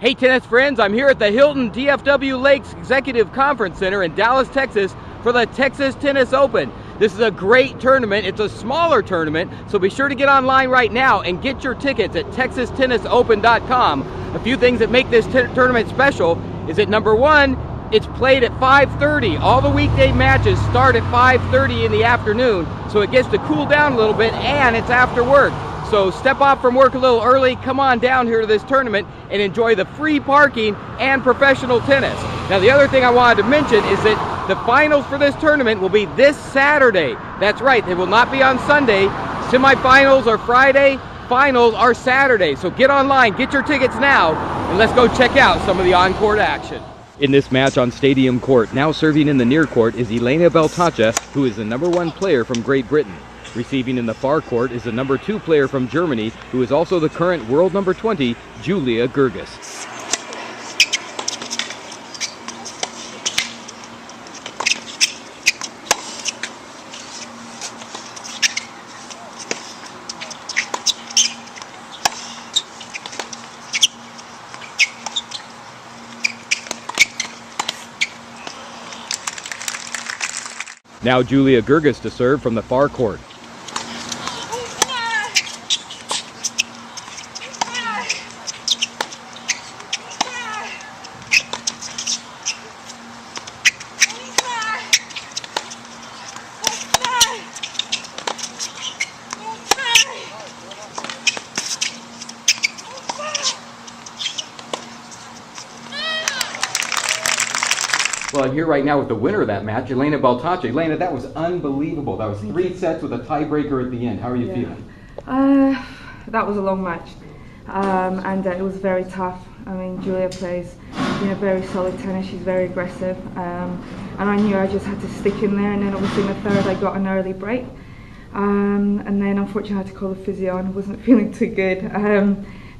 Hey tennis friends, I'm here at the Hilton DFW Lakes Executive Conference Center in Dallas, Texas for the Texas Tennis Open. This is a great tournament. It's a smaller tournament, so be sure to get online right now and get your tickets at texastennisopen.com. A few things that make this tournament special is that number one, it's played at 5:30. All the weekday matches start at 5:30 in the afternoon, so it gets to cool down a little bit, and it's after work. So step off from work a little early, come on down here to this tournament and enjoy the free parking and professional tennis. Now the other thing I wanted to mention is that the finals for this tournament will be this Saturday. That's right, they will not be on Sunday. Semifinals are Friday, finals are Saturday. So get online, get your tickets now, and let's go check out some of the on-court action. In this match on Stadium Court, now serving in the near court is Elena Beltacha, who is the #1 player from Great Britain. Receiving in the far court is the #2 player from Germany, who is also the current world number 20, Julia Gerges. Now Julia Gerges to serve from the far court. Well, I'm here right now with the winner of that match, Elena Beltacha. Elena, that was unbelievable. That was 3 sets with a tiebreaker at the end. How are you feeling? That was a long match, and it was very tough. I mean, Julia plays, very solid tennis. She's very aggressive, and I knew I just had to stick in there. And then obviously in the third, I got an early break, and then unfortunately I had to call the physio, and I wasn't feeling too good.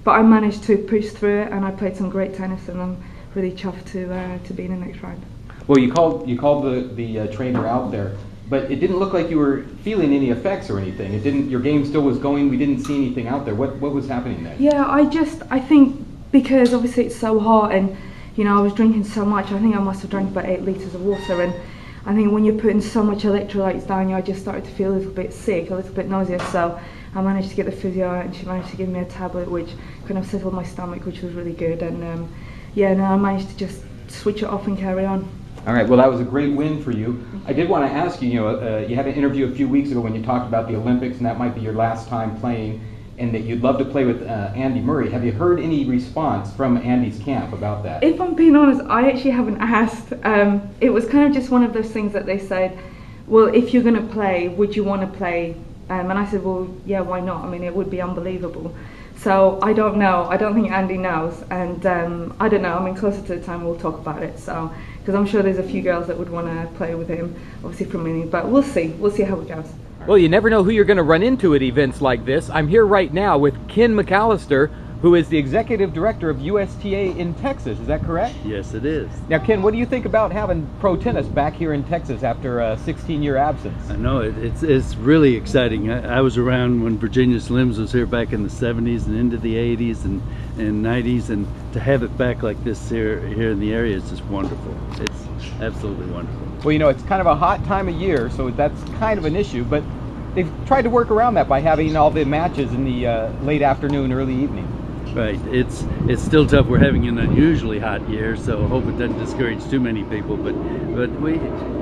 But I managed to push through it, and I played some great tennis, and I'm really chuffed to be in the next round. Well, you called the trainer out there, but it didn't look like you were feeling any effects or anything. It didn't. Your game still was going. We didn't see anything out there. What was happening there? Yeah, I think because obviously it's so hot, and I was drinking so much. I think I must have drank about 8 liters of water, and I think when you're putting so much electrolytes down you, I just started to feel a little bit sick, a little bit nauseous. So I managed to get the physio out, and she managed to give me a tablet which kind of settled my stomach, which was really good. And I managed to just switch it off and carry on. All right, well, that was a great win for you. I did want to ask you, you had an interview a few weeks ago when you talked about the Olympics, and that might be your last time playing, and that you'd love to play with Andy Murray. Have you heard any response from Andy's camp about that? If I'm being honest, I actually haven't asked. It was kind of just one of those things that they said, well, if you're going to play, would you want to play? And I said, well, yeah, why not? I mean, it would be unbelievable. So I don't know. I don't think Andy knows, and I don't know. I mean, closer to the time we'll talk about it. So, because I'm sure there's a few girls that would want to play with him, obviously from Mini, but we'll see. We'll see how it goes. Well, you never know who you're going to run into at events like this. I'm here right now with Ken McAllister, who is the executive director of USTA in Texas. Is that correct? Yes, it is. Now, Ken, what do you think about having pro tennis back here in Texas after a 16-year absence? I know it's really exciting. I was around when Virginia Slims was here back in the 70s and into the 80s and 90s, and to have it back like this here in the area is just wonderful. It's absolutely wonderful. Well, it's kind of a hot time of year, so that's kind of an issue, but they've tried to work around that by having all the matches in the late afternoon, early evening. Right. It's still tough. We're having an unusually hot year, so I hope it doesn't discourage too many people. But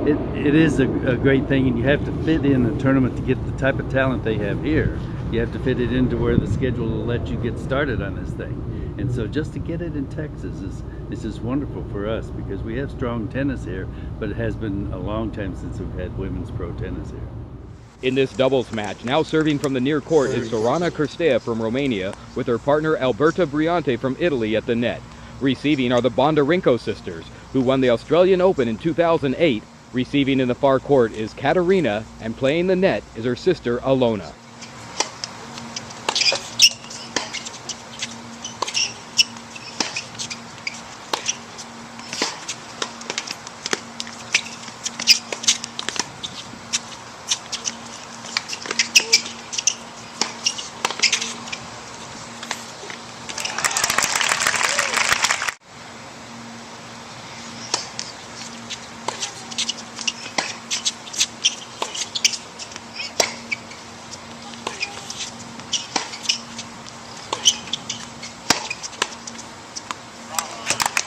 it is a great thing, and you have to fit in a tournament to get the type of talent they have here. You have to fit it into where the schedule will let you get started on this thing. And so just to get it in Texas is just wonderful for us, because we have strong tennis here, but it has been a long time since we've had women's pro tennis here. In this doubles match, now serving from the near court is Sorana Kirstea from Romania with her partner Alberta Briante from Italy at the net. Receiving are the Bondarenko sisters, who won the Australian Open in 2008. Receiving in the far court is Katarina, and playing the net is her sister Alona.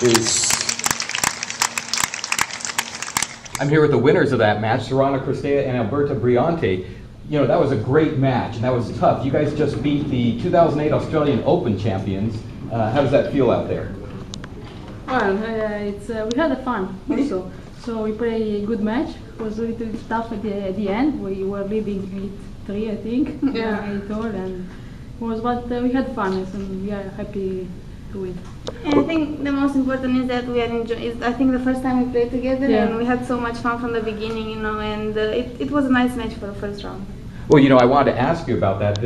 is... I'm here with the winners of that match, Sorana Cristea and Alberta Briante. You know, that was a great match, and that was tough. You guys just beat the 2008 Australian Open champions. How does that feel out there? Well, we had a fun also. So we played a good match. It was a little tough at the end. We were leading 8-3, I think. Yeah. 8-all, and but we had fun, and we are happy to win. And I think the most important is that we are enjoying. I think the first time we played together, and we had so much fun from the beginning, you know. And it was a nice match for the first round. Well, you know, I wanted to ask you about that.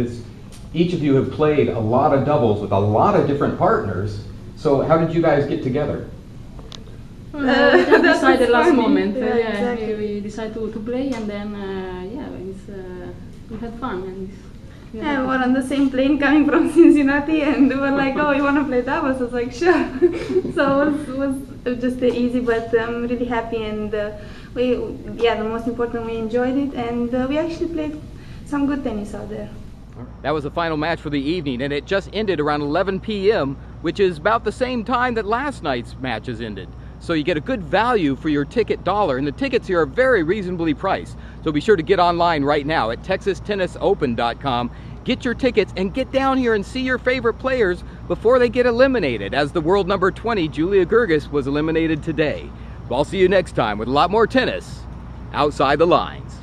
Each of you have played a lot of doubles with a lot of different partners. So how did you guys get together? We just decided last funny. moment. Yeah, exactly. We decided to play, and then we had fun. And Yeah, we were on the same plane coming from Cincinnati, and we were like, "Oh, you want to play doubles?" I was like, "Sure." So it was just easy, but I'm really happy, and the most important, we enjoyed it, and we actually played some good tennis out there. That was the final match for the evening, and it just ended around 11 p.m., which is about the same time that last night's matches ended. So you get a good value for your ticket dollar, and the tickets here are very reasonably priced. So be sure to get online right now at TexasTennisOpen.com. Get your tickets and get down here and see your favorite players before they get eliminated, as the world number 20, Julia Gerges, was eliminated today. I'll see you next time with a lot more tennis outside the lines.